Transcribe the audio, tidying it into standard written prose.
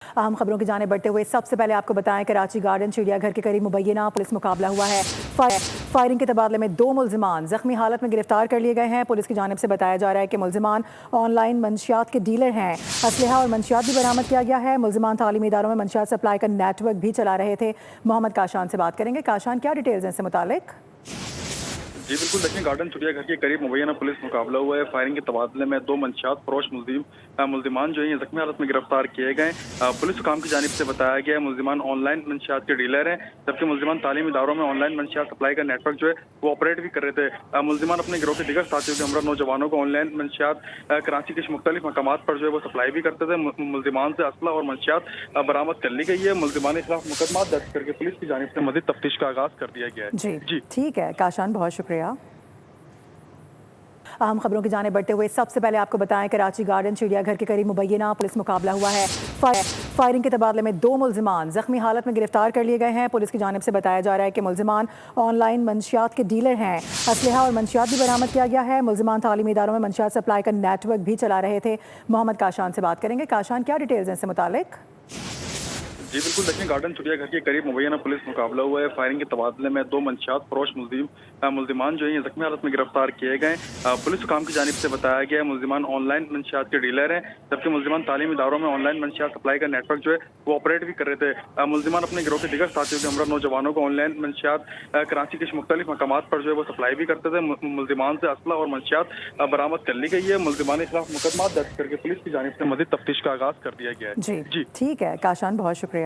अहम खबरों की जाने बढ़ते हुए सबसे पहले आपको बताएं कराची गार्डन चिड़ियाघर के करीब मुबैना पुलिस मुकाबला हुआ है। फायरिंग के तबादले में 2 मुल्जिमान जख्मी हालत में गिरफ्तार कर लिए गए हैं। पुलिस की जानिब से बताया जा रहा है कि मुल्जिमान ऑनलाइन मंशियात के डीलर हैं। असलहा और मंशियात भी बरामद किया गया है। मुल्जिमान तालीमी इदारों में मंशियात सप्लाई का नेटवर्क भी चला रहे थे। मोहम्मद काशान से बात करेंगे। काशान, क्या डिटेल्स हैं इससे मुतालिक? जी बिल्कुल, देखिए गार्डन चिड़ियाघर के करीब मुबैना पुलिस मुकाबला हुआ है। फायरिंग के तबादले में 2 मंशियात फरोश मुल्जिमान जो है जख्मी हालत में गिरफ्तार किए गए। पुलिस हुकाम की जानिब से बताया गया है मुल्जिमान ऑनलाइन मंशियात के डीलर हैं, जबकि मुल्जिमान तालीम इदारों में ऑनलाइन मंशियात सप्लाई का नेटवर्क जो है वो ऑपरेट भी कर रहे थे। मुल्जिमान अपने गिरोह के दीगर साथियों के हमरा नौजवानों को ऑनलाइन मंशियात कराची के मुख्तलिफ मकामात पर जो है वो सप्लाई भी करते थे। मुल्जिमान से असला और मंशियात बरामद कर ली गई है। मुल्जिमान के खिलाफ मुकदमा दर्ज करके पुलिस की जानिब से मजीद तफ्तीश का आगाज कर दिया गया है। जी ठीक है काशान, बहुत शुक्रिया। अहम खबरों की जाने बढ़ते हुए सबसे पहले आपको बताएं कराची गार्डन चिड़ियाघर के करीब मुबैना पुलिस मुकाबला हुआ है। फायरिंग के तबादले में 2 मुल्जिमान जख्मी हालत में गिरफ्तार कर लिए गए हैं। पुलिस की जानिब से बताया जा रहा है कि मुल्जिमान ऑनलाइन मंशियात के डीलर हैं। असलहा और मंशियात भी बरामद किया गया है। मुल्जिमान तालीमी इदारों में मंशियात सप्लाई का नेटवर्क भी चला रहे थे। मोहम्मद काशान से बात करेंगे। काशान, क्या डिटेल्स हैं इससे मुतालिक? जी बिल्कुल, देखिए गार्डन चिड़ियाघर के करीब मुबैना पुलिस मुकाबला हुआ है। फायरिंग के तबादले में 2 मंशियात फरोश मुल्जिमान जो है जख्मी हालत में गिरफ्तार किए गए। पुलिस हुकाम की जानिब से बताया गया है मुल्जिमान ऑनलाइन मंशियात के डीलर हैं, जबकि मुल्जिमान तालीम इदारों में ऑनलाइन मंशियात सप्लाई का नेटवर्क जो है वो ऑपरेट भी कर रहे थे। मुल्जिमान अपने गिरोह के दीगर साथियों के हमरा नौजवानों को ऑनलाइन मंशियात कराची के मुख्तलिफ मकामात पर जो है वो सप्लाई भी करते थे। मुल्जिमान से असला और मंशियात बरामद कर ली गई है। मुल्जिमान के खिलाफ मुकदमा दर्ज करके पुलिस की जानिब से मजीद तफ्तीश का आगाज कर दिया गया है। जी ठीक है काशान, बहुत शुक्रिया।